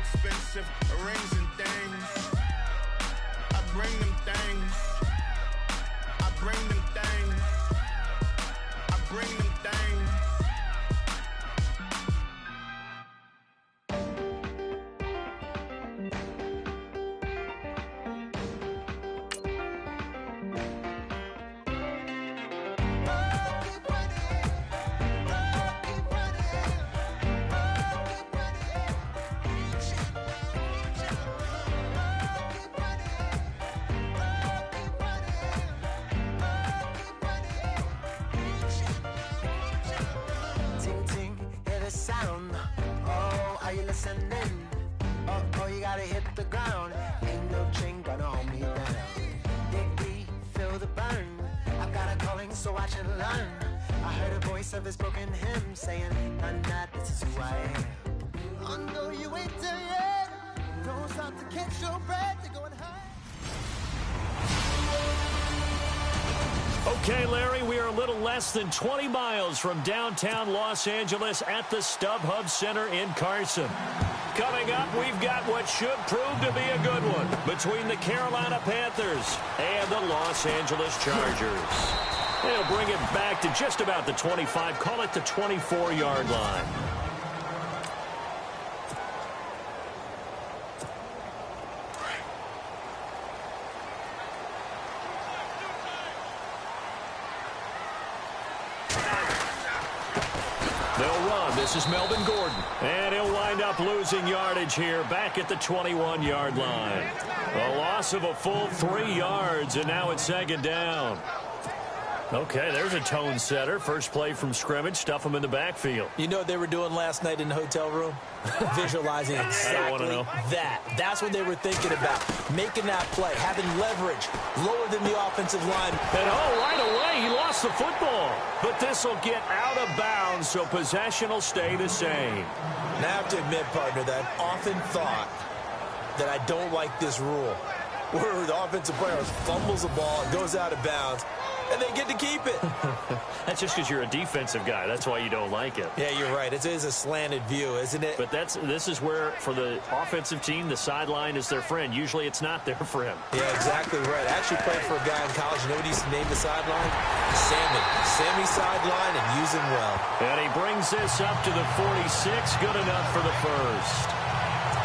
expensive rings and things. I bring them things. I bring them things. I bring them things. Oh, you gotta hit the ground. Ain't no chain gonna hold me down. Dig deep, feel the burn. I've got a calling, so I should learn. I heard a voice of a spoken hymn saying, "I'm not, this is who I am." I know you ain't there yet. Don't stop to catch your breath. You're going high. Okay, Larry, we are a little less than 20 miles from downtown Los Angeles at the StubHub Center in Carson. Coming up, we've got what should prove to be a good one between the Carolina Panthers and the Los Angeles Chargers. They'll bring it back to just about the 25, call it the 24-yard line. They'll run. This is Melvin Gordon. And he'll wind up losing yardage here back at the 21-yard line. A loss of a full 3 yards, and now it's second down. Okay, there's a tone setter. First play from scrimmage, stuff them in the backfield. You know what they were doing last night in the hotel room? Visualizing exactly that. That's what they were thinking about. Making that play, having leverage, lower than the offensive line. And right away, he lost the football. But this will get out of bounds, so possession will stay the same. And I have to admit, partner, that I've often thought that I don't like this rule, where the offensive player fumbles the ball and goes out of bounds, and they get to keep it. That's just because you're a defensive guy. That's why you don't like it. Yeah, you're right. It is a slanted view, isn't it? But this is where, for the offensive team, the sideline is their friend. Usually it's not their friend. Yeah, exactly right. I actually played for a guy in college. You know what he used to name the sideline? Sammy. Sammy sideline, and use him well. And he brings this up to the 46. Good enough for the first.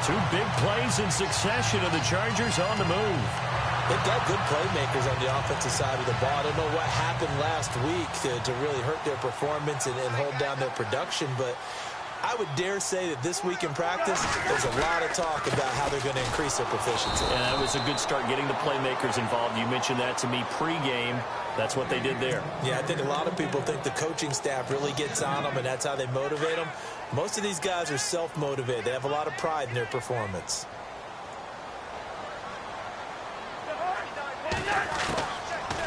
2 big plays in succession, and the Chargers on the move. They've got good playmakers on the offensive side of the ball. I don't know what happened last week to really hurt their performance and hold down their production, but I would dare say that this week in practice, there's a lot of talk about how they're going to increase their proficiency. And that was a good start, getting the playmakers involved. You mentioned that to me pregame. That's what they did there. Yeah, I think a lot of people think the coaching staff really gets on them, and that's how they motivate them. Most of these guys are self-motivated. They have a lot of pride in their performance.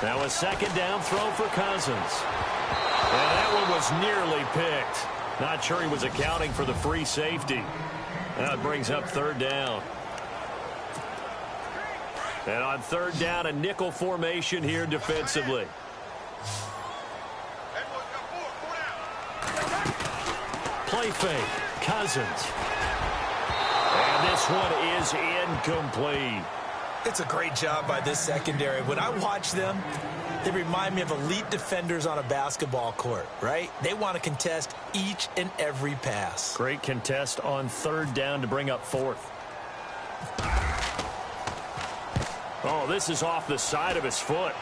Now a second down throw for Cousins. And that one was nearly picked. Not sure he was accounting for the free safety. Now it brings up third down. And on third down, a nickel formation here defensively. Play fake. Cousins. And this one is incomplete. It's a great job by this secondary. When I watch them, they remind me of elite defenders on a basketball court, right? They want to contest each and every pass. Great contest on third down to bring up fourth. Oh, this is off the side of his foot.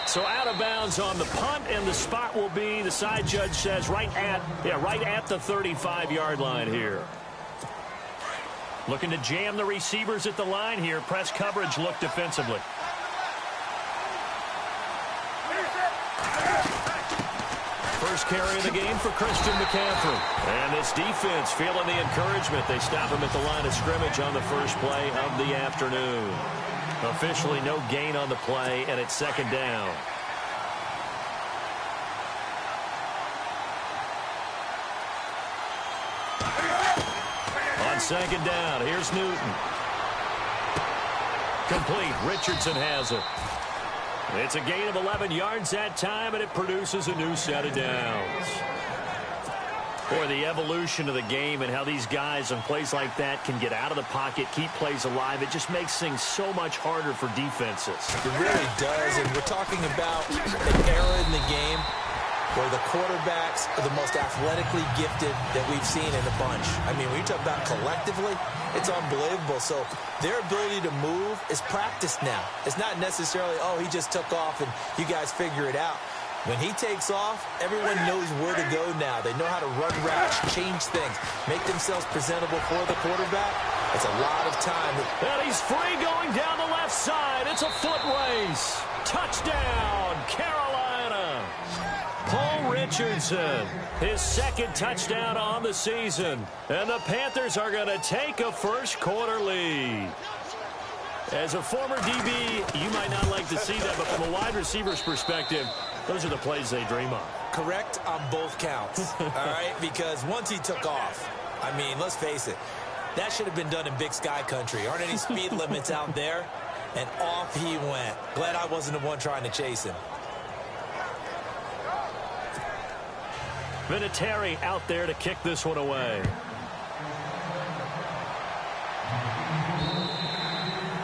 So out of bounds on the punt, and the spot will be, the side judge says, right at the 35-yard line here. Looking to jam the receivers at the line here. Press coverage look defensively. First carry of the game for Christian McCaffrey. And this defense feeling the encouragement. They stop him at the line of scrimmage on the first play of the afternoon. Officially no gain on the play, and it's second down. On second down, here's Newton. Complete. Richardson has it. It's a gain of 11 yards that time, and it produces a new set of downs. Boy, the evolution of the game and how these guys on plays like that can get out of the pocket, keep plays alive, it just makes things so much harder for defenses. It really does, and we're talking about an era in the game where the quarterbacks are the most athletically gifted that we've seen in a bunch. I mean, when you talk about collectively, it's unbelievable. So their ability to move is practiced now. It's not necessarily, oh, he just took off and you guys figure it out. When he takes off, everyone knows where to go now. They know how to run routes, change things, make themselves presentable for the quarterback. It's a lot of time. And he's free going down the left side. It's a foot race. Touchdown, Carolina. Paul Richardson, his second touchdown on the season. And the Panthers are going to take a first-quarter lead. As a former DB, you might not like to see that, but from a wide receiver's perspective, those are the plays they dream of. Correct on both counts, all right? Because once he took off, I mean, let's face it, that should have been done in Big Sky country. Aren't any speed limits out there? And off he went. Glad I wasn't the one trying to chase him. Vinatieri out there to kick this one away.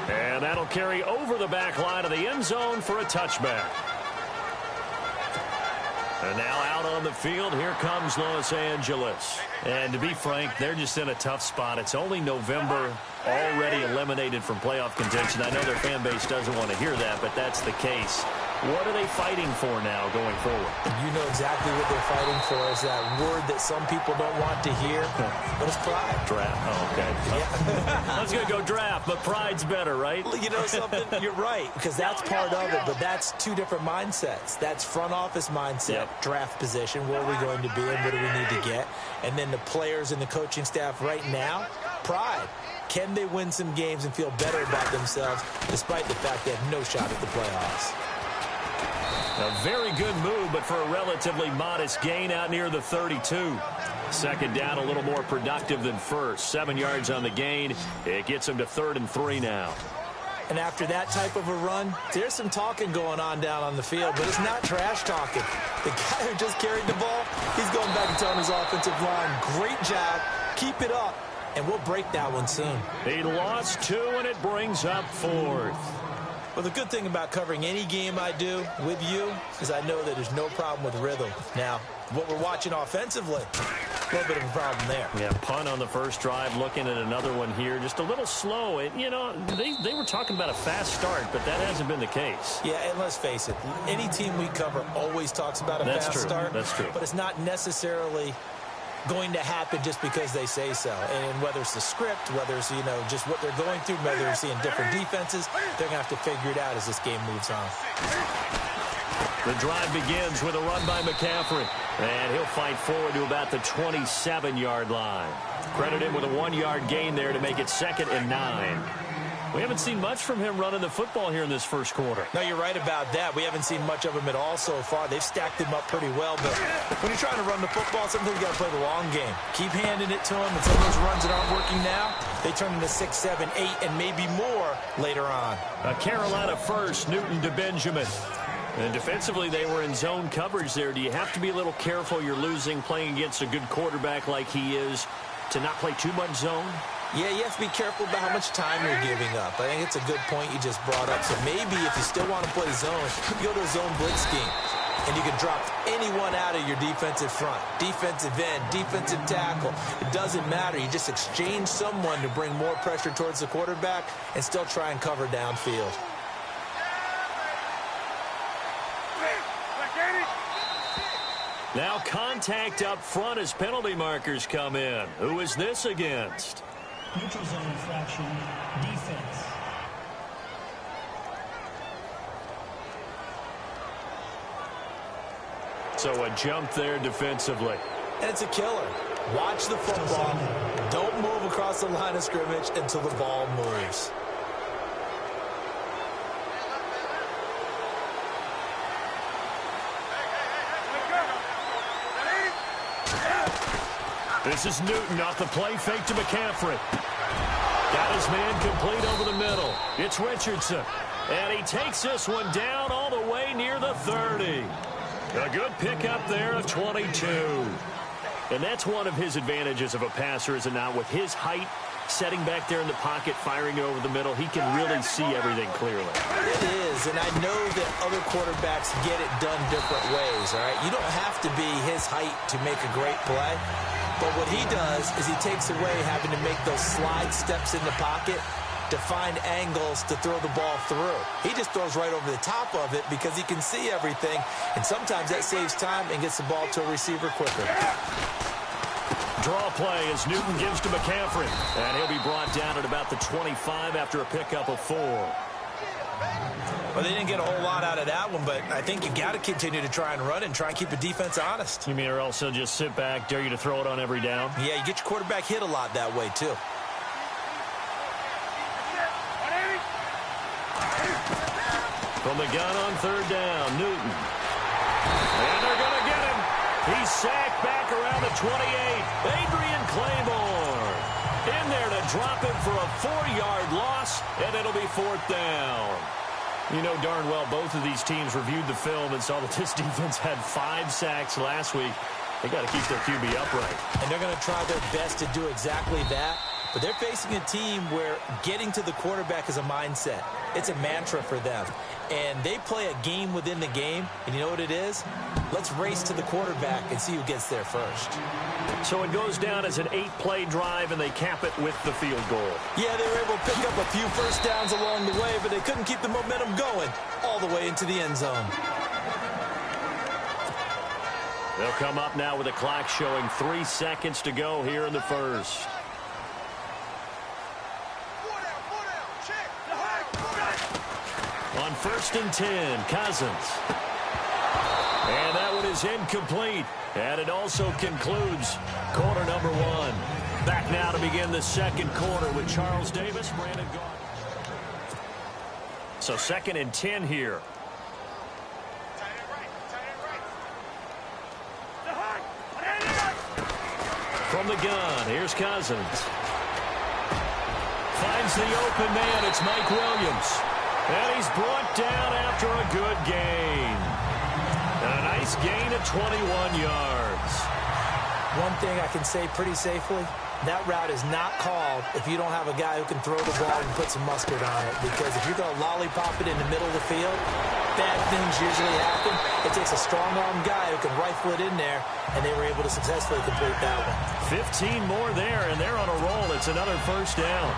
And that'll carry over the back line of the end zone for a touchback. And now out on the field, here comes Los Angeles. And to be frank, they're just in a tough spot. It's only November, already eliminated from playoff contention. I know their fan base doesn't want to hear that, but that's the case. What are they fighting for now going forward? You know exactly what they're fighting for. Is that word that some people don't want to hear, but it's pride. Draft. Oh, okay. Yeah. I was going to go draft, but pride's better, right? You know something? You're right, because that's part of it, but that's two different mindsets. That's front office mindset, draft position, where are we going to be and what do we need to get? And then the players and the coaching staff right now, pride. Can they win some games and feel better about themselves despite the fact they have no shot at the playoffs? A very good move, but for a relatively modest gain out near the 32. Second down, a little more productive than first. 7 yards on the gain. It gets him to 3rd and 3 now. And after that type of a run, there's some talking going on down on the field, but it's not trash talking. The guy who just carried the ball, he's going back and telling his offensive line, great job, keep it up, and we'll break that one soon. He lost 2, and it brings up 4th. Well, the good thing about covering any game I do with you is I know that there's no problem with rhythm. Now, what we're watching offensively, a little bit of a problem there. Yeah, punt on the first drive, looking at another one here. Just a little slow. You know, they were talking about a fast start, but that hasn't been the case. Yeah, and let's face it, any team we cover always talks about a fast start. That's true. But it's not necessarily going to happen just because they say so. And whether it's the script, whether it's, you know, just what they're going through, whether they're seeing different defenses, they're going to have to figure it out as this game moves on. The drive begins with a run by McCaffrey. And he'll fight forward to about the 27-yard line. Credit him with a 1-yard gain there to make it 2nd and 9. We haven't seen much from him running the football here in this first quarter. No, you're right about that. We haven't seen much of him at all so far. They've stacked him up pretty well. But when you're trying to run the football, sometimes you got to play the long game. Keep handing it to him. And some of those runs that aren't working now, they turn into 6, 7, 8, and maybe more later on. A Carolina first, Newton to Benjamin. And defensively, they were in zone coverage there. Do you have to be a little careful? You're losing, playing against a good quarterback like he is, to not play too much zone? Yeah, you have to be careful about how much time you're giving up. I think it's a good point you just brought up. So maybe if you still want to play zone, you go to a zone blitz scheme. And you can drop anyone out of your defensive front. Defensive end, defensive tackle. It doesn't matter. You just exchange someone to bring more pressure towards the quarterback and still try and cover downfield. Now contact up front as penalty markers come in. Who is this against? Neutral zone infraction, defense. So a jump there defensively. And it's a killer. Watch the football. Don't move across the line of scrimmage until the ball moves. This is Newton off the play fake to McCaffrey. Got his man complete over the middle. It's Richardson. And he takes this one down all the way near the 30. A good pickup there of 22. And that's one of his advantages of a passer, is it not? With his height, setting back there in the pocket, firing over the middle, he can really see everything clearly. It is, and I know that other quarterbacks get it done different ways, all right? You don't have to be his height to make a great play, but what he does is he takes away having to make those slide steps in the pocket to find angles to throw the ball through. He just throws right over the top of it because he can see everything, and sometimes that saves time and gets the ball to a receiver quicker. Draw play as Newton gives to McCaffrey, and he'll be brought down at about the 25 after a pickup of 4. Well, they didn't get a whole lot out of that one, but I think you got to continue to try and run and try and keep the defense honest. You mean, or else he'll just sit back, dare you to throw it on every down? Yeah, you get your quarterback hit a lot that way, too. From the gun on 3rd down, Newton. And they're going to get him. He's sacked back around the 28. Adrian Claymore in there to drop him for a 4-yard loss, and it'll be 4th down. You know darn well both of these teams reviewed the film and saw that this defense had 5 sacks last week. They got to keep their QB upright. And they're going to try their best to do exactly that. But they're facing a team where getting to the quarterback is a mindset. It's a mantra for them. And they play a game within the game. And you know what it is? Let's race to the quarterback and see who gets there first. So it goes down as an 8-play drive, and they cap it with the field goal. Yeah, they were able to pick up a few first downs along the way, but they couldn't keep the momentum going all the way into the end zone. They'll come up now with a clock showing 3 seconds to go here in the first. On 1st and 10, Cousins. And that one is incomplete. And it also concludes quarter number 1. Back now to begin the second quarter with Charles Davis, Brandon Gardner. So 2nd and 10 here. From the gun, here's Cousins. Finds the open man, it's Mike Williams. And he's brought down after a good gain. And a nice gain of 21 yards. One thing I can say pretty safely, that route is not called if you don't have a guy who can throw the ball and put some mustard on it. Because if you're going to lollipop it in the middle of the field, bad things usually happen. It takes a strong-arm guy who can rifle it in there, and they were able to successfully complete that one. 15 more there, and they're on a roll. It's another first down.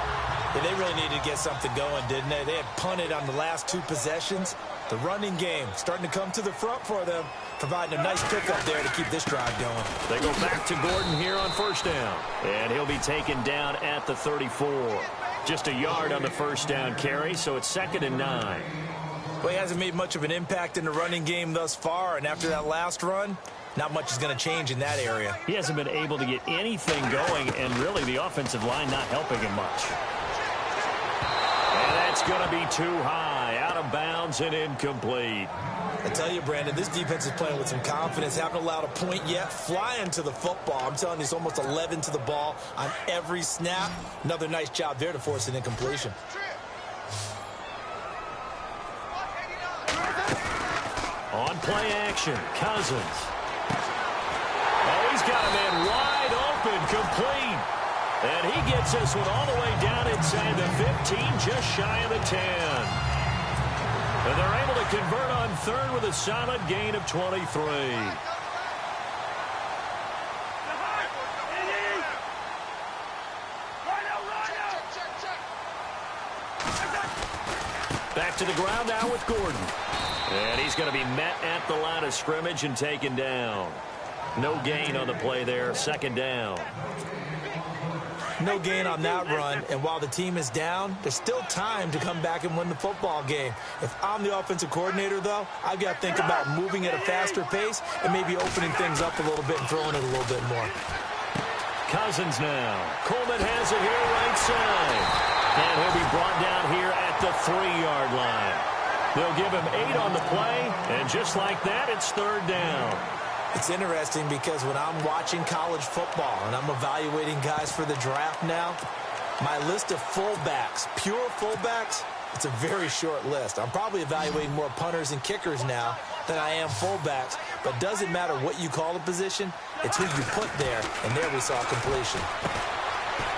Yeah, they really needed to get something going, didn't they? They had punted on the last 2 possessions. The running game starting to come to the front for them, providing a nice pickup there to keep this drive going. They go back to Gordon here on first down, and he'll be taken down at the 34. Just a yard on the first down carry, so it's 2nd and 9. Well, he hasn't made much of an impact in the running game thus far, and after that last run, not much is going to change in that area. He hasn't been able to get anything going, and really the offensive line not helping him much. And that's going to be too high, out of bounds and incomplete. I tell you, Brandon, this defense is playing with some confidence. Haven't allowed a point yet. Flying to the football. I'm telling you, it's almost 11 to the ball on every snap. Another nice job there to force an incompletion. On play action, Cousins. Oh, he's got a man wide open, complete. And he gets this one all the way down inside the 15, just shy of the 10. And they're able to convert on 3rd with a solid gain of 23. Back to the ground now with Gordon. And he's going to be met at the line of scrimmage and taken down. No gain on the play there, 2nd down. No gain on that run, and while the team is down, there's still time to come back and win the football game. If I'm the offensive coordinator, though, I've got to think about moving at a faster pace and maybe opening things up a little bit and throwing it a little bit more. Cousins now. Coleman has it here right side. And he'll be brought down here at the 3-yard line. They'll give him 8 on the play, and just like that, it's 3rd down. It's interesting because when I'm watching college football and I'm evaluating guys for the draft now, my list of fullbacks, pure fullbacks, It's a very short list. I'm probably evaluating more punters and kickers now than I am fullbacks, but it doesn't matter what you call the position. It's who you put there, and there we saw completion.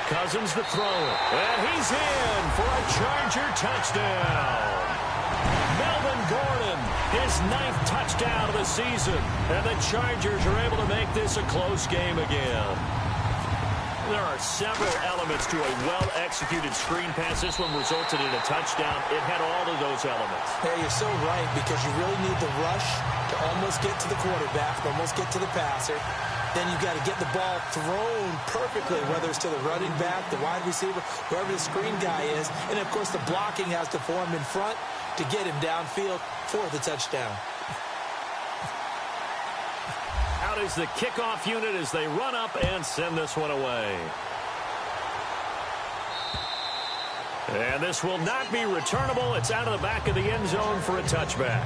Cousins to throw it, and he's in for a Charger touchdown. Melvin Gordon, his 9th touchdown of the season, and the Chargers are able to make this a close game again. There are several elements to a well-executed screen pass. This one resulted in a touchdown. It had all of those elements. Yeah, you're so right, because you really need the rush to almost get to the quarterback, almost get to the passer. Then you've got to get the ball thrown perfectly, whether it's to the running back, the wide receiver, whoever the screen guy is. And, of course, the blocking has to form in front to get him downfield for the touchdown. Out is the kickoff unit as they run up and send this one away. And this will not be returnable. It's out of the back of the end zone for a touchback.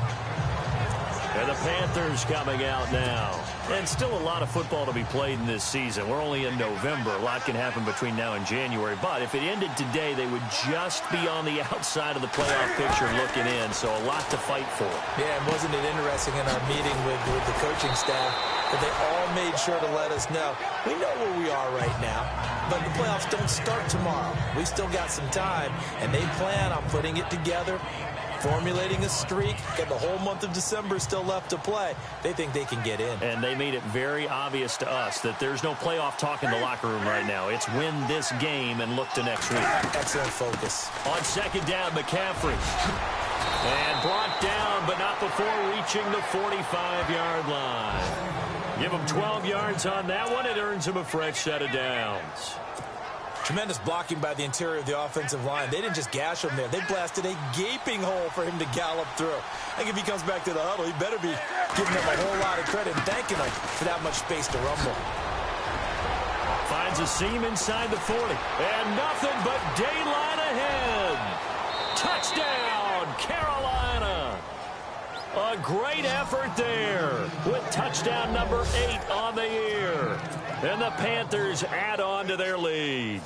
And the Panthers coming out now. And still a lot of football to be played in this season. We're only in November. A lot can happen between now and January. But if it ended today, they would just be on the outside of the playoff picture looking in. So a lot to fight for. Yeah, and wasn't it interesting in our meeting with the coaching staff that they all made sure to let us know, we know where we are right now, but the playoffs don't start tomorrow. We still got some time, and they plan on putting it together, formulating a streak, got the whole month of December still left to play. They think they can get in. And they made it very obvious to us that there's no playoff talk in the locker room right now. It's win this game and look to next week. Excellent focus. On second down, McCaffrey. And brought down, but not before reaching the 45-yard line. Give him 12 yards on that one. It earns him a fresh set of downs. Tremendous blocking by the interior of the offensive line. They didn't just gash him there. They blasted a gaping hole for him to gallop through. I think if he comes back to the huddle, he better be giving them a whole lot of credit and thanking them for that much space to rumble. Finds a seam inside the 40. And nothing but daylight ahead. Touchdown, Carolina. A great effort there with touchdown number 8 on the year. And the Panthers add on to their lead.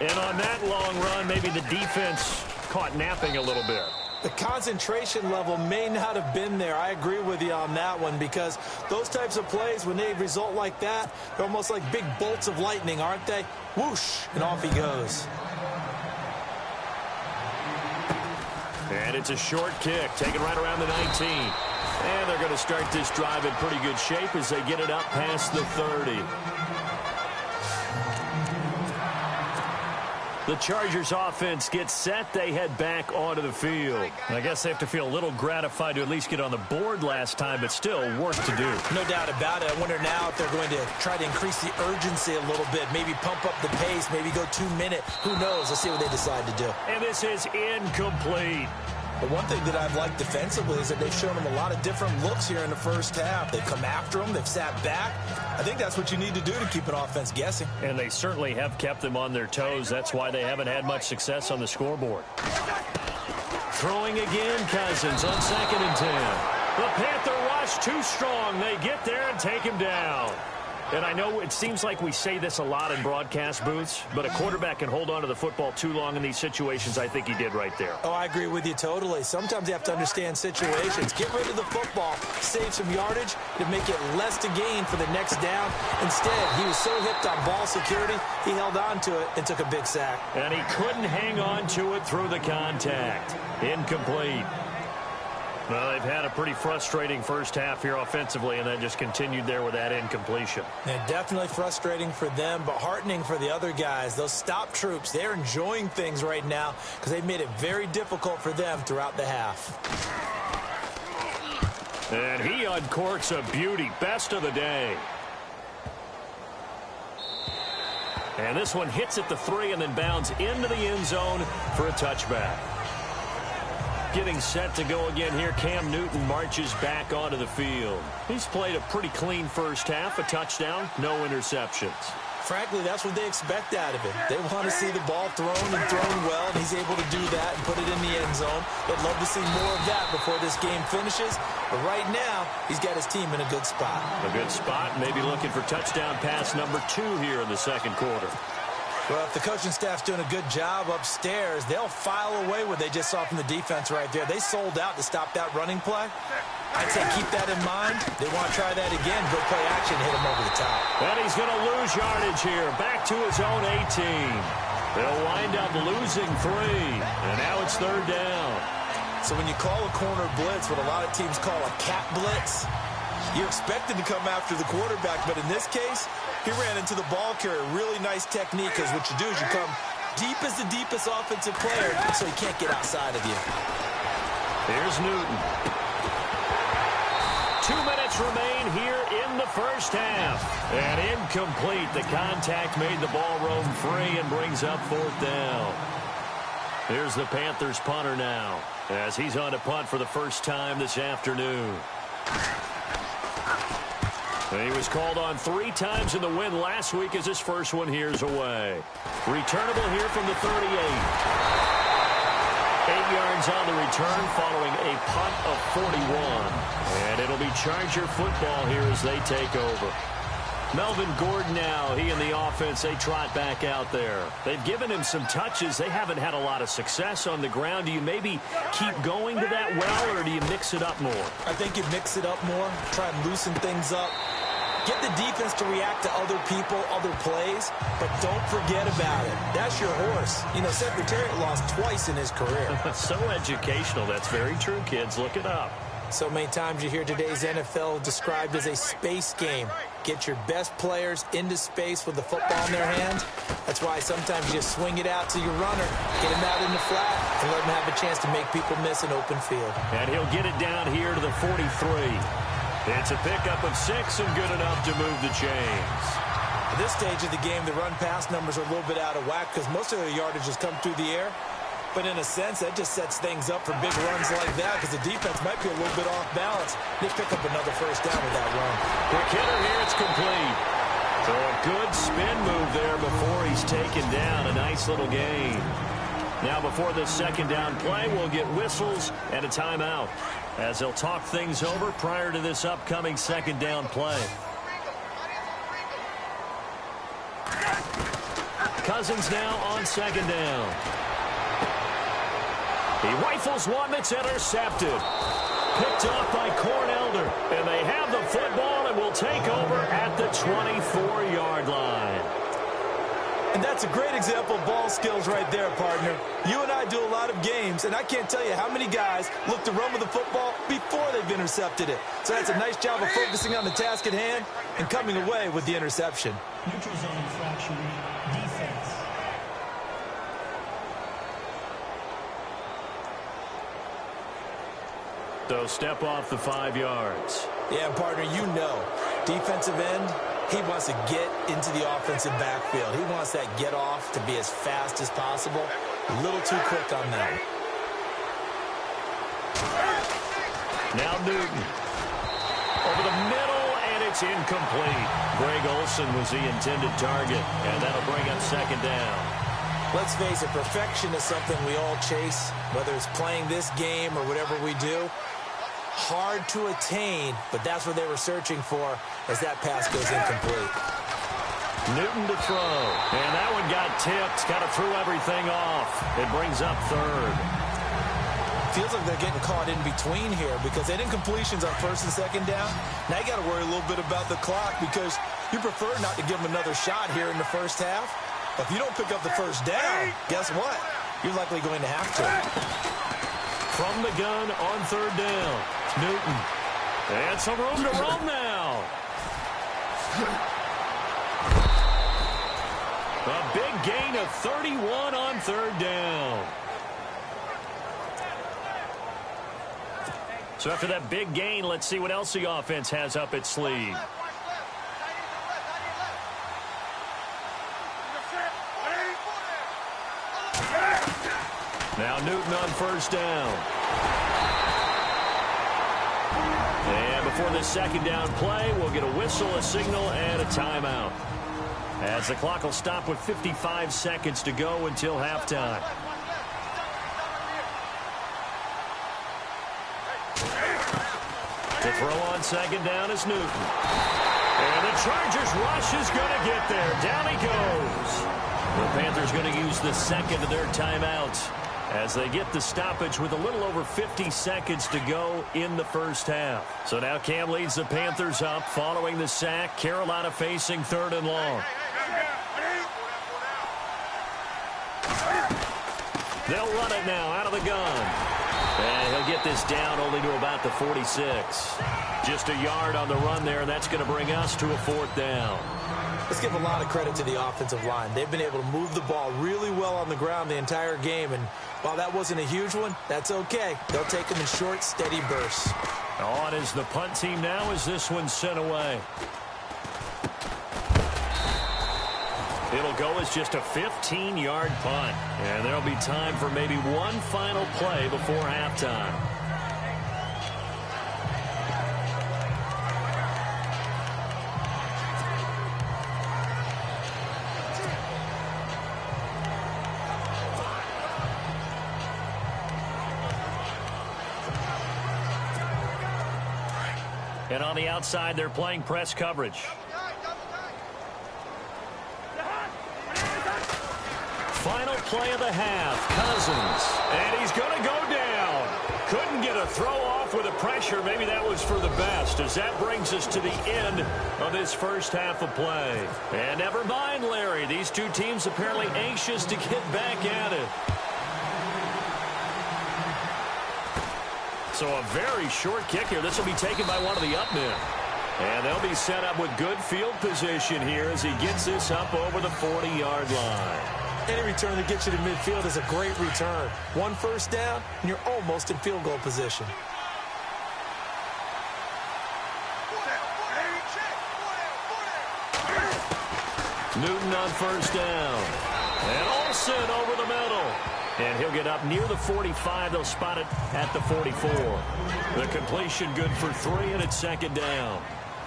And on that long run, maybe the defense caught napping a little bit. The concentration level may not have been there. I agree with you on that one, because those types of plays, when they result like that, they're almost like big bolts of lightning, aren't they? Whoosh, and off he goes. And it's a short kick, taken right around the 19. And they're going to start this drive in pretty good shape as they get it up past the 30. The Chargers offense gets set. They head back onto the field. And I guess they have to feel a little gratified to at least get on the board last time, but still work to do. No doubt about it. I wonder now if they're going to try to increase the urgency a little bit, maybe pump up the pace, maybe go 2 minute. Who knows? Let's see what they decide to do. And this is incomplete. But one thing that I've liked defensively is that they've shown them a lot of different looks here in the first half. They've come after them. They've sat back. I think that's what you need to do to keep an offense guessing. And they certainly have kept them on their toes. That's why they haven't had much success on the scoreboard. Throwing again, Cousins on 2nd and 10. The Panther rush too strong. They get there and take him down. And I know it seems like we say this a lot in broadcast booths, but a quarterback can hold on to the football too long in these situations. I think he did right there. Oh, I agree with you totally. Sometimes you have to understand situations. Get rid of the football, save some yardage to make it less to gain for the next down. Instead, he was so hipped on ball security, he held on to it and took a big sack. And he couldn't hang on to it through the contact. Incomplete. Well, they've had a pretty frustrating first half here offensively, and then just continued there with that incompletion. Yeah, definitely frustrating for them, but heartening for the other guys. Those stop troops, they're enjoying things right now because they've made it very difficult for them throughout the half. And he uncorks a beauty. Best of the day. And this one hits at the 3 and then bounds into the end zone for a touchback. Getting set to go again here, Cam Newton marches back onto the field. He's played a pretty clean first half, a touchdown, no interceptions. Frankly, that's what they expect out of him. They want to see the ball thrown and thrown well, and he's able to do that and put it in the end zone. They'd love to see more of that before this game finishes. But right now, he's got his team in a good spot. A good spot, maybe looking for touchdown pass number 2 here in the second quarter. Well, if the coaching staff's doing a good job upstairs, they'll file away what they just saw from the defense right there. They sold out to stop that running play. I'd say keep that in mind. They want to try that again. Go play action, hit him over the top. And he's going to lose yardage here. Back to his own 18. They'll wind up losing 3. And now it's 3rd down. So when you call a corner blitz, what a lot of teams call a cat blitz, you expect him to come after the quarterback. But in this case, he ran into the ball carrier. Really nice technique, because what you do is you come deep as the deepest offensive player so he can't get outside of you. Here's Newton. 2 minutes remain here in the first half. And incomplete. The contact made the ball roam free and brings up 4th down. Here's the Panthers punter now, as he's on to punt for the first time this afternoon. And he was called on 3 times in the win last week, as his first one here's away. Returnable here from the 38. 8 yards on the return following a punt of 41. And it'll be Charger football here as they take over. Melvin Gordon now, he and the offense, they trot back out there. They've given him some touches. They haven't had a lot of success on the ground. Do you maybe keep going to that well, or do you mix it up more? I think you mix it up more, try and loosen things up. Get the defense to react to other people, other plays, but don't forget about it. That's your horse. You know, Secretariat lost twice in his career. So educational. That's very true, kids. Look it up. So many times you hear today's NFL described as a space game. Get your best players into space with the football in their hand. That's why sometimes you just swing it out to your runner, get him out in the flat, and let him have a chance to make people miss an open field. And he'll get it down here to the 43. It's a pickup of 6 and good enough to move the chains. At this stage of the game, the run-pass numbers are a little bit out of whack because most of their yardage has come through the air. But in a sense, that just sets things up for big runs like that because the defense might be a little bit off balance. They pick up another first down with that run. Quick hitter here, it's complete. So a good spin move there before he's taken down. A nice little gain. Now before the second down play, we'll get whistles and a timeout as they'll talk things over prior to this upcoming second down play. Cousins now on second down. He rifles one that's intercepted. Picked off by Cornelder. And they have the football and will take over at the 24-yard line. And that's a great example of ball skills right there, partner. You and I do a lot of games, and I can't tell you how many guys look to run with the football before they've intercepted it. So that's a nice job of focusing on the task at hand and coming away with the interception. Neutral zone infraction, defense. So step off the 5 yards. Yeah, partner, you know, defensive end, he wants to get into the offensive backfield. He wants that get off to be as fast as possible. A little too quick on that. Now Newton. Over the middle, and it's incomplete. Greg Olsen was the intended target, and that'll bring up second down. Let's face it, perfection is something we all chase, whether it's playing this game or whatever we do. Hard to attain, but that's what they were searching for as that pass goes incomplete. Newton to throw, and that one got tipped, kind of threw everything off. It brings up third. Feels like they're getting caught in between here because they did incompletions on first and second down. Now you got to worry a little bit about the clock because you prefer not to give them another shot here in the first half. But if you don't pick up the first down, guess what? You're likely going to have to. From the gun on third down, Newton. And some room to roam now. A big gain of 31 on third down. So after that big gain, let's see what else the offense has up its sleeve. Now Newton on first down. And before the second down play, we'll get a whistle, a signal, and a timeout. As the clock will stop with 55 seconds to go until halftime. To throw on second down is Newton. And the Chargers rush is going to get there. Down he goes. The Panthers going to use the second of their timeouts as they get the stoppage with a little over 50 seconds to go in the first half. So now Cam leads the Panthers up following the sack. Carolina facing 3rd and long. They'll run it now out of the gun. And he'll get this down only to about the 46. Just a yard on the run there, and that's going to bring us to a 4th down. Let's give a lot of credit to the offensive line. They've been able to move the ball really well on the ground the entire game, and while that wasn't a huge one, that's okay. They'll take them in short, steady bursts. On is the punt team now as this one's sent away. It'll go as just a 15-yard punt, and there'll be time for maybe one final play before halftime. And on the outside, they're playing press coverage. Final play of the half, Cousins. And he's going to go down. Couldn't get a throw off with the pressure. Maybe that was for the best, as that brings us to the end of this first half of play. And never mind, Larry. These two teams apparently anxious to get back at it. So a very short kick here. This will be taken by one of the up men. And they'll be set up with good field position here as he gets this up over the 40-yard line. Any return that gets you to midfield is a great return. 1 first down, and you're almost in field goal position. Newton on first down. And Olsen over the middle. And he'll get up near the 45. They'll spot it at the 44. The completion good for 3, and it's 2nd down.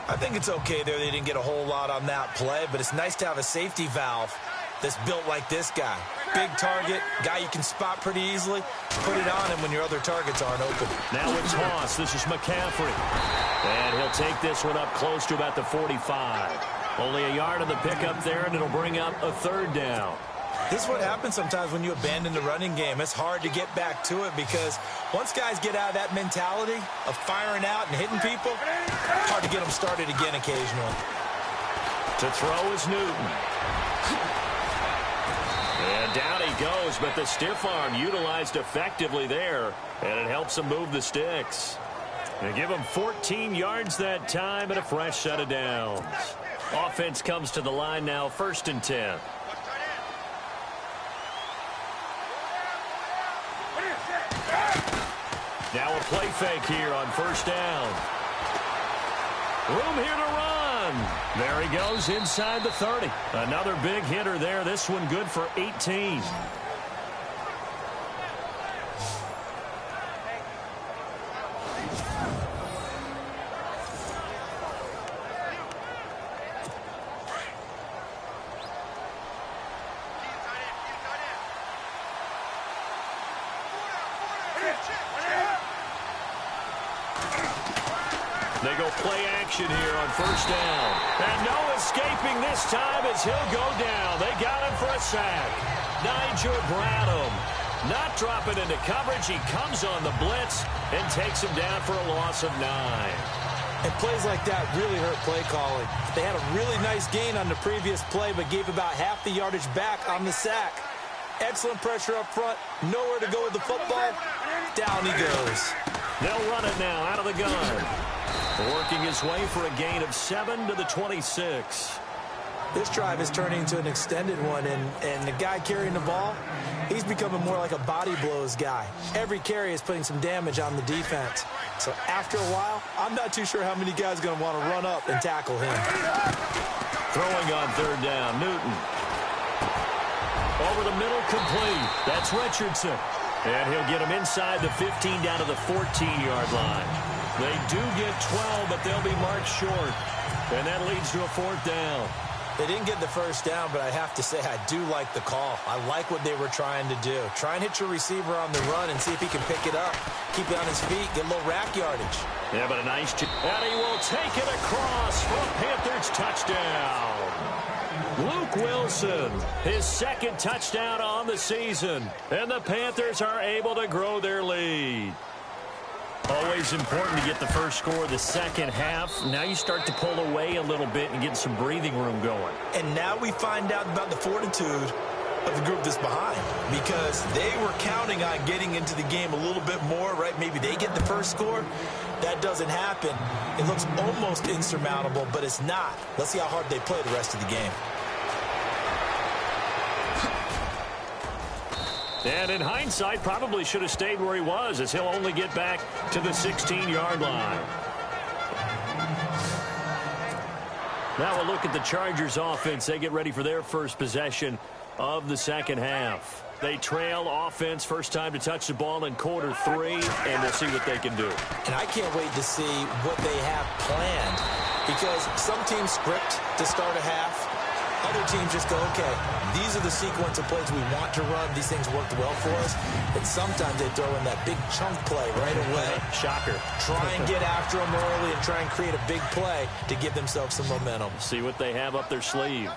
I think it's okay there. They didn't get a whole lot on that play, but it's nice to have a safety valve that's built like this guy. Big target, guy you can spot pretty easily. Put it on him when your other targets aren't open. Now it's Haas. This is McCaffrey. And he'll take this one up close to about the 45. Only a yard on the pickup there, and it'll bring up a 3rd down. This is what happens sometimes when you abandon the running game. It's hard to get back to it because once guys get out of that mentality of firing out and hitting people, it's hard to get them started again occasionally. To throw is Newton. And down he goes, but the stiff arm utilized effectively there, and it helps him move the sticks. They give him 14 yards that time and a fresh set of downs. Offense comes to the line now, 1st and 10. Now a play fake here on 1st down. Room here to run. There he goes inside the 30. Another big hitter there. This one good for 18. They go play action here on 1st down. And no escaping this time as he'll go down. They got him for a sack. Nigel Bradham not dropping into coverage. He comes on the blitz and takes him down for a loss of 9. And plays like that really hurt play calling. They had a really nice gain on the previous play, but gave about half the yardage back on the sack. Excellent pressure up front. Nowhere to go with the football. Down he goes. They'll run it now out of the gun. Working his way for a gain of 7 to the 26. This drive is turning into an extended one, and the guy carrying the ball, he's becoming more like a body blows guy. Every carry is putting some damage on the defense. So after a while, I'm not too sure how many guys are going to want to run up and tackle him. Throwing on 3rd down, Newton. Over the middle, complete. That's Richardson. And he'll get him inside the 15 down to the 14-yard line. They do get 12, but they'll be marked short. And that leads to a 4th down. They didn't get the first down, but I have to say I do like the call. I like what they were trying to do. Try and hit your receiver on the run and see if he can pick it up. Keep it on his feet, get a little rack yardage. Yeah, but a nice... And he will take it across for a Panthers touchdown. Luke Wilson, his second touchdown on the season. And the Panthers are able to grow their lead. Always important to get the first score of the second half. Now you start to pull away a little bit and get some breathing room going. And now we find out about the fortitude of the group that's behind, because they were counting on getting into the game a little bit more, right? Maybe they get the first score. That doesn't happen. It looks almost insurmountable, but it's not. Let's see how hard they play the rest of the game. And in hindsight, probably should have stayed where he was, as he'll only get back to the 16-yard line. Now we'll look at the Chargers offense. They get ready for their first possession of the second half. They trail offense, first time to touch the ball in quarter 3, and we'll see what they can do. And I can't wait to see what they have planned, because some teams script to start a half. Other teams just go, okay, these are the sequence of plays we want to run. These things worked well for us. And sometimes they throw in that big chunk play right away. Shocker. Try and get after them early and try and create a big play to give themselves some momentum. See what they have up their sleeve.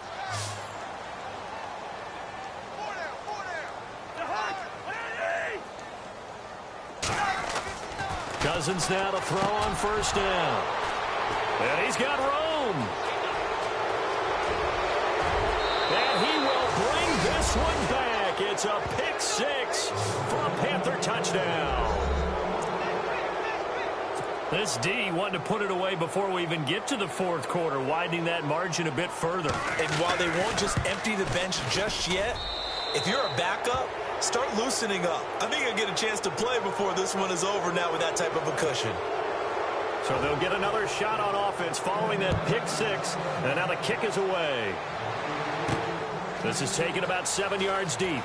Cousins now to throw on first down. And he's got room. And he will bring this one back. It's a pick 6 for a Panther touchdown. This D wanted to put it away before we even get to the fourth quarter, widening that margin a bit further. And while they won't just empty the bench just yet, if you're a backup, start loosening up. I think you'll get a chance to play before this one is over now with that type of a cushion. So they'll get another shot on offense following that pick 6, and now the kick is away. This is taken about 7 yards deep.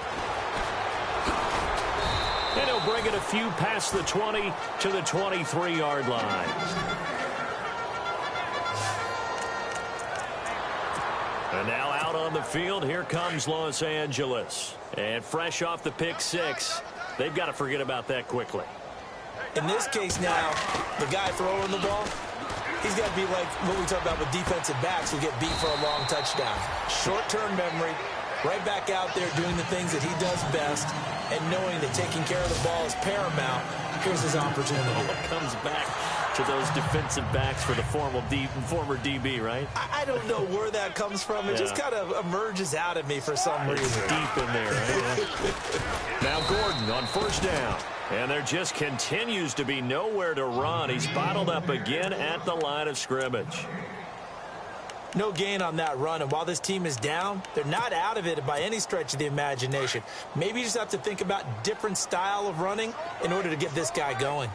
And he'll bring it a few past the 20 to the 23-yard line. And now out on the field, here comes Los Angeles. And fresh off the pick 6, they've got to forget about that quickly. In this case now, the guy throwing the ball, he's got to be like what we talk about with defensive backs who get beat for a long touchdown. Short-term memory, right back out there doing the things that he does best, and knowing that taking care of the ball is paramount. Here's his opportunity. It comes back to those defensive backs for the former DB, right? I don't know where that comes from. It just kind of emerges out of me for some reason. It's deep in there, right? Now Gordon on first down. And there just continues to be nowhere to run. He's bottled up again at the line of scrimmage. No gain on that run, and while this team is down, they're not out of it by any stretch of the imagination. Maybe you just have to think about different style of running in order to get this guy going.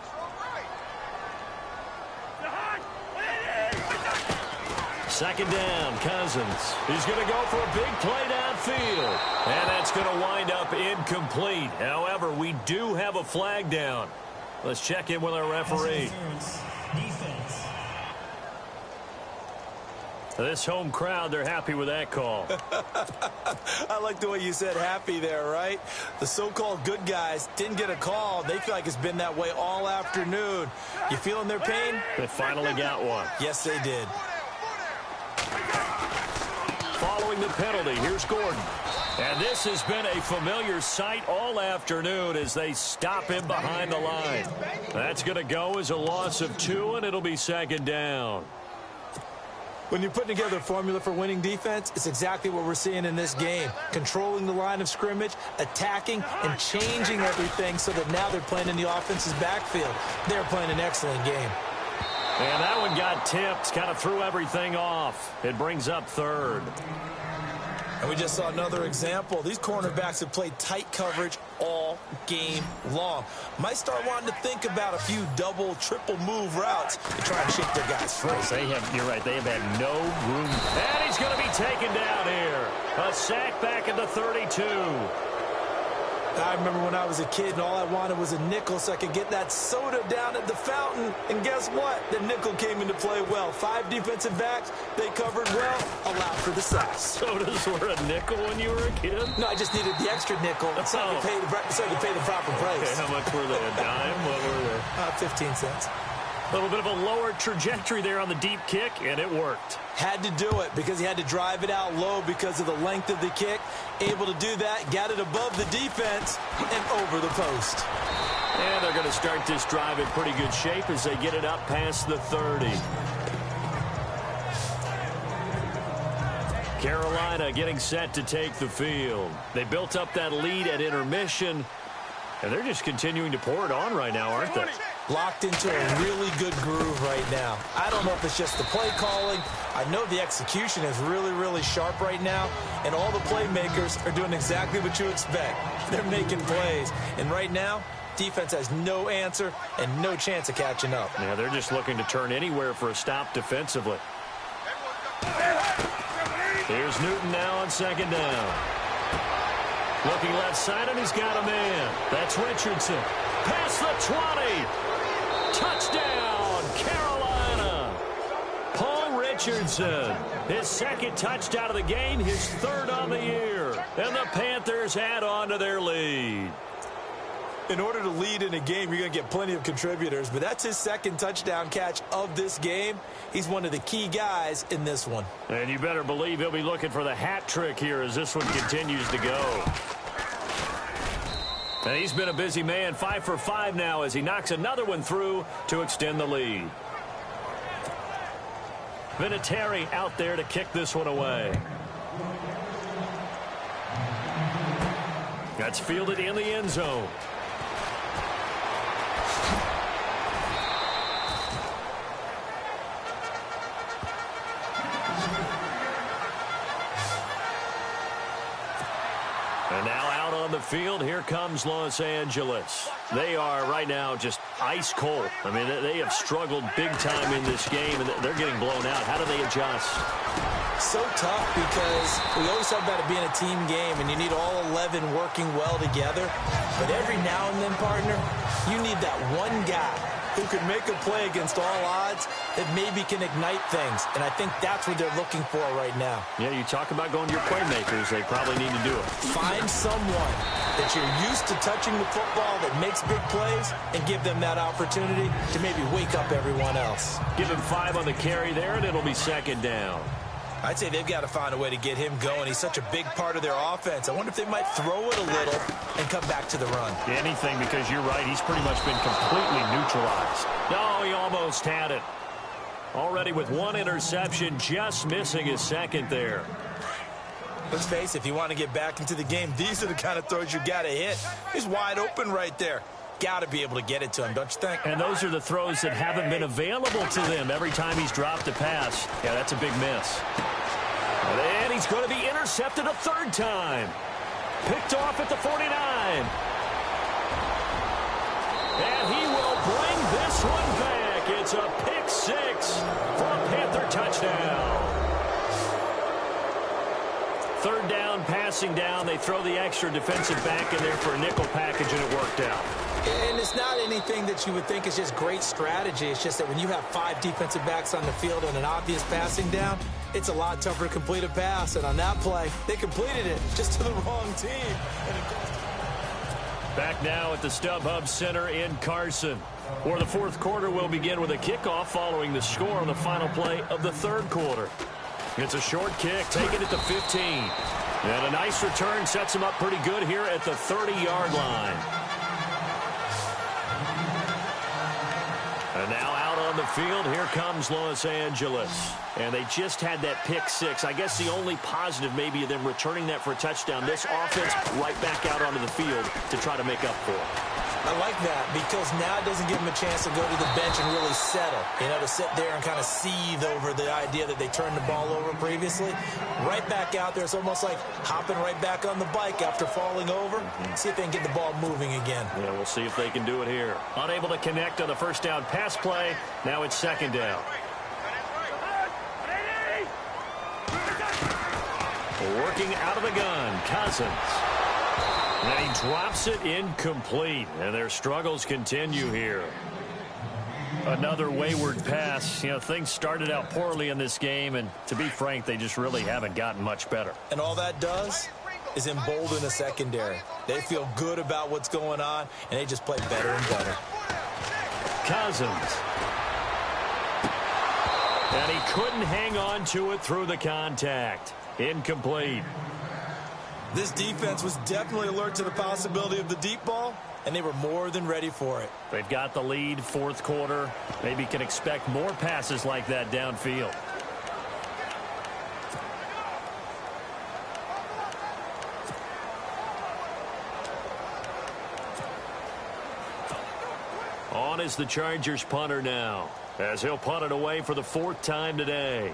Second down, Cousins. He's going to go for a big play downfield. And that's going to wind up incomplete. However, we do have a flag down. Let's check in with our referee. Defense. This home crowd, they're happy with that call. I like the way you said happy there, right? The so-called good guys didn't get a call. They feel like it's been that way all afternoon. You feeling their pain? They finally got one. Yes, they did. Following the penalty, here's Gordon. And this has been a familiar sight all afternoon as they stop him behind the line. That's going to go as a loss of 2, and it'll be second down. When you're putting together a formula for winning defense, it's exactly what we're seeing in this game. Controlling the line of scrimmage, attacking, and changing everything so that now they're playing in the offense's backfield. They're playing an excellent game. And that one got tipped, kind of threw everything off. It brings up third. And we just saw another example. These cornerbacks have played tight coverage all game long. Might start wanting to think about a few double, triple move routes to try and shake their guys free. You're right, they have had no room. And he's going to be taken down here. A sack back at the 32. I remember when I was a kid and all I wanted was a nickel so I could get that soda down at the fountain. And guess what? The nickel came into play well. 5 defensive backs, they covered well, allowed for the sauce. Sodas were a nickel when you were a kid? No, I just needed the extra nickel so I could pay the proper price. Okay, how much were they? A dime? What were they? 15 cents. A little bit of a lower trajectory there on the deep kick, and it worked. Had to do it because he had to drive it out low because of the length of the kick. Able to do that, got it above the defense, and over the post. And they're going to start this drive in pretty good shape as they get it up past the 30. Carolina getting set to take the field. They built up that lead at intermission, and they're just continuing to pour it on right now, aren't they? Locked into a really good groove right now. I don't know if it's just the play calling. I know the execution is really, really sharp right now, and all the playmakers are doing exactly what you expect. They're making plays, and right now, defense has no answer and no chance of catching up. Yeah, they're just looking to turn anywhere for a stop defensively. Here's Newton now on second down. Looking left side, and he's got a man. That's Richardson. Past the 20. Touchdown, Carolina. Paul Richardson, his second touchdown of the game, his third on the year. And the Panthers add on to their lead. In order to lead in a game, you're going to get plenty of contributors, but that's his second touchdown catch of this game. He's one of the key guys in this one. And you better believe he'll be looking for the hat trick here as this one continues to go. And he's been a busy man, 5 for 5 now as he knocks another one through to extend the lead. Vinatieri out there to kick this one away. That's fielded in the end zone. And now out on the field, here comes Los Angeles. They are right now just ice cold. I mean, they have struggled big time in this game, and they're getting blown out. How do they adjust? So tough because we always talk about it being a team game, and you need all 11 working well together. But every now and then, partner, you need that one guy who can make a play against all odds that maybe can ignite things. And I think that's what they're looking for right now. Yeah, you talk about going to your playmakers. They probably need to do it. Find someone that you're used to touching the football that makes big plays and give them that opportunity to maybe wake up everyone else. Give him 5 on the carry there, and it'll be second down. I'd say they've got to find a way to get him going. He's such a big part of their offense. I wonder if they might throw it a little and come back to the run. Anything, because you're right. He's pretty much been completely neutralized. No, he almost had it. Already with one interception, just missing his second there. Let's face it, if you want to get back into the game, these are the kind of throws you got to hit. He's wide open right there. Got to be able to get it to him, don't you think? And those are the throws that haven't been available to them every time he's dropped a pass. Yeah, that's a big miss. And he's going to be intercepted a third time. Picked off at the 49. And he will bring this one back. It's a pick 6 for a Panther touchdown. Third down, passing down. They throw the extra defensive back in there for a nickel package, and it worked out. And it's not anything that you would think is just great strategy. It's just that when you have 5 defensive backs on the field and an obvious passing down, it's a lot tougher to complete a pass. And on that play, they completed it just to the wrong team. Back now at the StubHub Center in Carson, where the fourth quarter will begin with a kickoff following the score on the final play of the third quarter. It's a short kick, taken at the 15. And a nice return sets him up pretty good here at the 30-yard line. And now out on the field, here comes Los Angeles. And they just had that pick 6. I guess the only positive maybe of them returning that for a touchdown. This offense right back out onto the field to try to make up for it. I like that because now it doesn't give them a chance to go to the bench and really settle. You know, to sit there and kind of seethe over the idea that they turned the ball over previously. Right back out there, it's almost like hopping right back on the bike after falling over. See if they can get the ball moving again. Yeah, we'll see if they can do it here. Unable to connect on the first down pass play. Now it's second down. Working out of the gun, Cousins. And he drops it incomplete, and their struggles continue here. Another wayward pass. You know, things started out poorly in this game, and to be frank, they just really haven't gotten much better. And all that does is embolden the secondary. They feel good about what's going on, and they just play better and better. Cousins. And he couldn't hang on to it through the contact. Incomplete. This defense was definitely alert to the possibility of the deep ball, and they were more than ready for it. They've got the lead, fourth quarter. Maybe can expect more passes like that downfield. On is the Chargers punter now, as he'll punt it away for the fourth time today.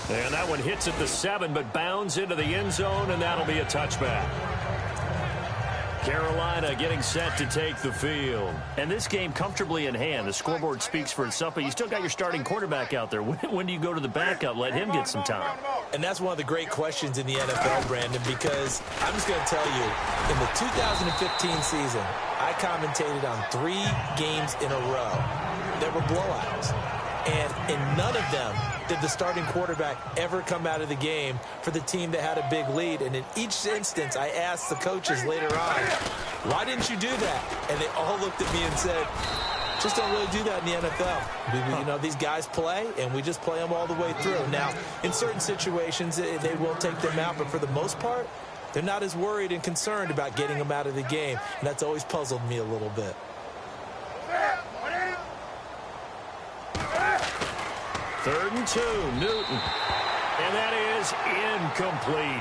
And that one hits at the 7, but bounds into the end zone, and that'll be a touchback. Carolina getting set to take the field. And this game comfortably in hand. The scoreboard speaks for itself, but you still got your starting quarterback out there. When do you go to the backup? Let him get some time. And that's one of the great questions in the NFL, Brandon, because I'm just going to tell you, in the 2015 season, I commentated on 3 games in a row that were blowouts. And in none of them did the starting quarterback ever come out of the game for the team that had a big lead. And in each instance, I asked the coaches later on, why didn't you do that? And they all looked at me and said, just don't really do that in the NFL. You know, these guys play, and we just play them all the way through. Now, in certain situations, they will take them out, but for the most part, they're not as worried and concerned about getting them out of the game. And that's always puzzled me a little bit. Third and 2, Newton. And that is incomplete.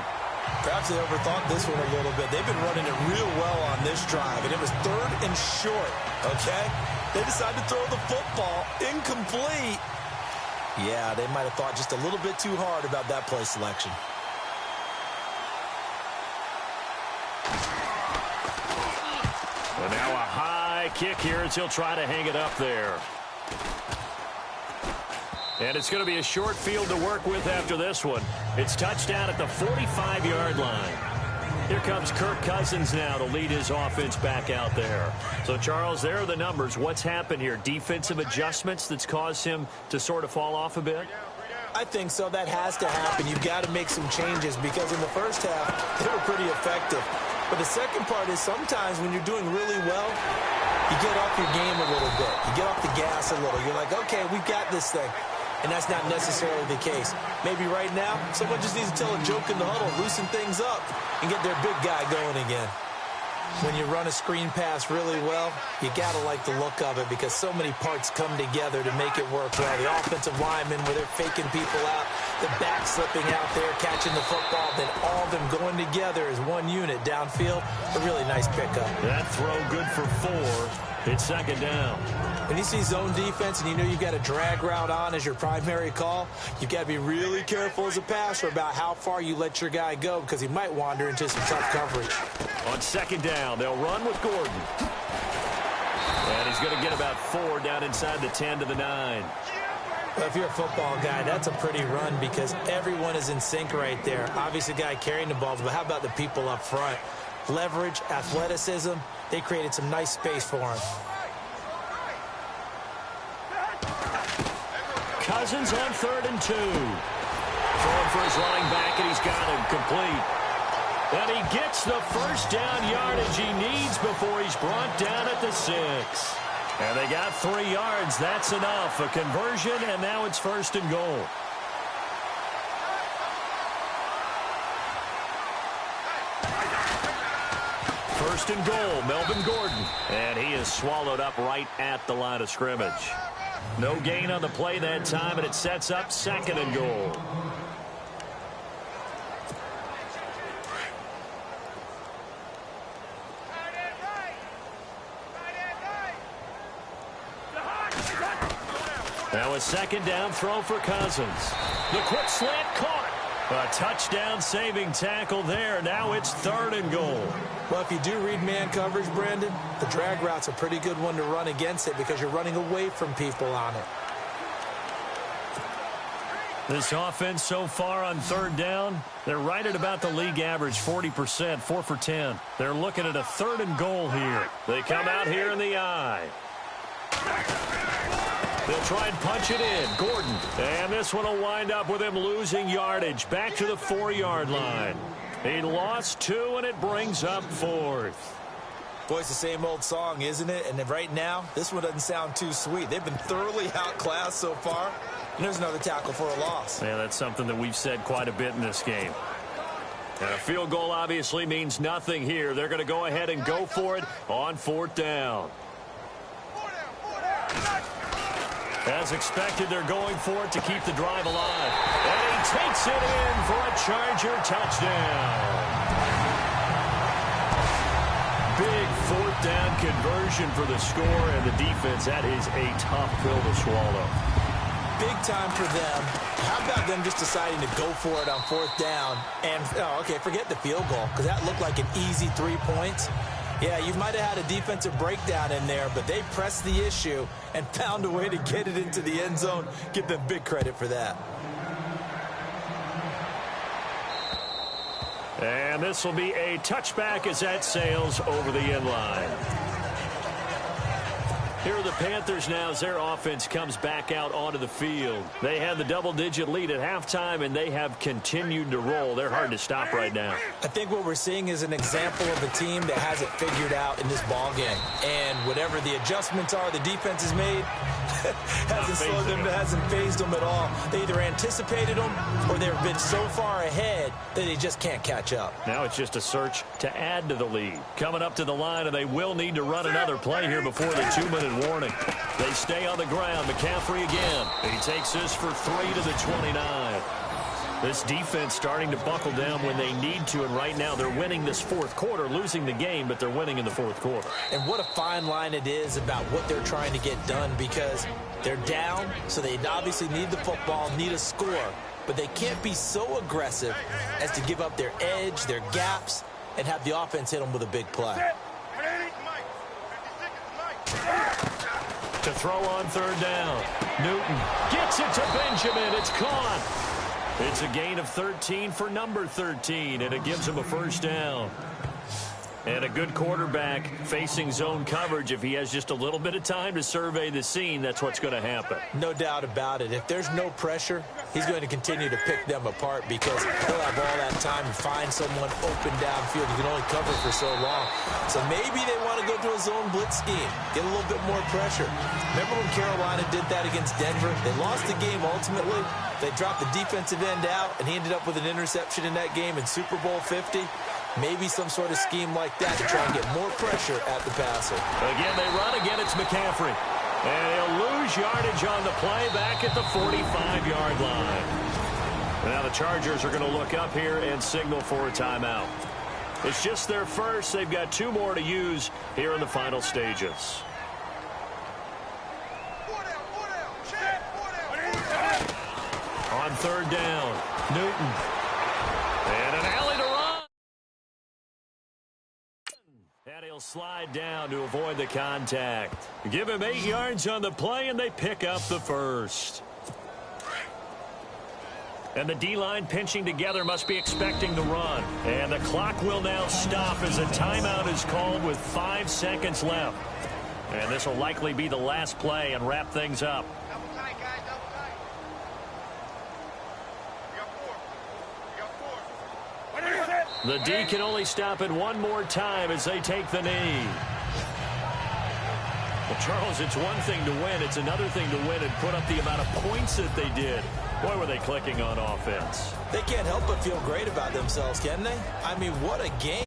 Perhaps they overthought this one a little bit. They've been running it real well on this drive, and it was 3rd and short, okay? They decided to throw the football incomplete. Yeah, they might have thought just a little bit too hard about that play selection. And now a high kick here as he'll try to hang it up there. And it's going to be a short field to work with after this one. It's touchdown at the 45-yard line. Here comes Kirk Cousins now to lead his offense back out there. So, Charles, there are the numbers. What's happened here? Defensive adjustments that's caused him to sort of fall off a bit? I think so. That has to happen. You've got to make some changes because in the first half, they were pretty effective. But the second part is sometimes when you're doing really well, you get off your game a little bit. You get off the gas a little. You're like, okay, we've got this thing. And that's not necessarily the case. Maybe right now, someone just needs to tell a joke in the huddle, loosen things up, and get their big guy going again. When you run a screen pass really well, you got to like the look of it because so many parts come together to make it work well. The offensive linemen, where they're faking people out, the back slipping out there, catching the football, then all of them going together as one unit downfield. A really nice pickup. That throw good for 4. It's second down. When you see zone defense and you know you've got a drag route on as your primary call, you've got to be really careful as a passer about how far you let your guy go because he might wander into some tough coverage. On second down, they'll run with Gordon. And he's going to get about 4 down inside the 10 to the 9. Well, if you're a football guy, that's a pretty run because everyone is in sync right there. Obviously, the guy carrying the ball, but how about the people up front? Leverage, athleticism, they created some nice space for him. Cousins on 3rd and 2. Throwing for his running back, and he's got him complete. And he gets the first down yardage he needs before he's brought down at the 6. And they got 3 yards. That's enough. A conversion, and now it's 1st and goal. First and goal, Melvin Gordon. And he is swallowed up right at the line of scrimmage. No gain on the play that time, and it sets up 2nd and goal. Now a 2nd down throw for Cousins. The quick slant caught. A touchdown-saving tackle there. Now it's 3rd and goal. Well, if you do read man coverage, Brandon, the drag route's a pretty good one to run against it because you're running away from people on it. This offense so far on 3rd down, they're right at about the league average, 40%, 4 for 10. They're looking at a 3rd and goal here. They come out here in the I. They'll try and punch it in. Gordon. And this one will wind up with him losing yardage back to the 4-yard line. He lost 2, and it brings up 4th. Boy, it's the same old song, isn't it? And right now, this one doesn't sound too sweet. They've been thoroughly outclassed so far. And there's another tackle for a loss. Yeah, that's something that we've said quite a bit in this game. And a field goal obviously means nothing here. They're going to go ahead and go for it on 4th down. As expected, they're going for it to keep the drive alive. And he takes it in for a Charger touchdown. Big 4th down conversion for the score, and the defense, that is a tough pill to swallow. Big time for them. How about them just deciding to go for it on 4th down? And, okay, forget the field goal, because that looked like an easy 3 points. Yeah, you might have had a defensive breakdown in there, but they pressed the issue and found a way to get it into the end zone. Give them big credit for that. And this will be a touchback as that sails over the end line. Here are the Panthers now as their offense comes back out onto the field. They had the double-digit lead at halftime, and they have continued to roll. They're hard to stop right now. I think what we're seeing is an example of a team that has it figured out in this ballgame. And whatever the adjustments are the defense has made, hasn't phased them at all. They either anticipated them or they've been so far ahead that they just can't catch up. Now it's just a search to add to the lead. Coming up to the line, and they will need to run another play here before the 2-minute warning. They stay on the ground. McCaffrey again. He takes this for 3 to the 29. This defense starting to buckle down when they need to, and right now they're winning this 4th quarter, losing the game, but they're winning in the 4th quarter. And what a fine line it is about what they're trying to get done, because they're down, so they obviously need the football, need a score, but they can't be so aggressive as to give up their edge, their gaps, and have the offense hit them with a big play. To throw on 3rd down. Newton gets it to Benjamin. It's caught. It's a gain of 13 for number 13, and it gives him a 1st down. And a good quarterback facing zone coverage. If he has just a little bit of time to survey the scene, that's what's going to happen. No doubt about it. If there's no pressure, he's going to continue to pick them apart because he'll have all that time to find someone open downfield. You can only cover for so long. So maybe they want to go to a zone blitz scheme, get a little bit more pressure. Remember when Carolina did that against Denver? They lost the game ultimately. They dropped the defensive end out, and he ended up with an interception in that game in Super Bowl 50. Maybe some sort of scheme like that to try and get more pressure at the passer. Again, they run. Again, it's McCaffrey. And he'll lose yardage on the play back at the 45-yard line. Now the Chargers are going to look up here and signal for a timeout. It's just their first. They've got 2 more to use here in the final stages. On 3rd down, Newton. And an alley to run. And he'll slide down to avoid the contact. Give him 8 yards on the play, and they pick up the 1st. And the D-line pinching together must be expecting the run. And the clock will now stop as a timeout is called with 5 seconds left. And this will likely be the last play and wrap things up. The D can only stop it one more time as they take the knee. Well, Charles, it's one thing to win. It's another thing to win and put up the amount of points that they did. Boy, were they clicking on offense. They can't help but feel great about themselves, can they? I mean, what a game.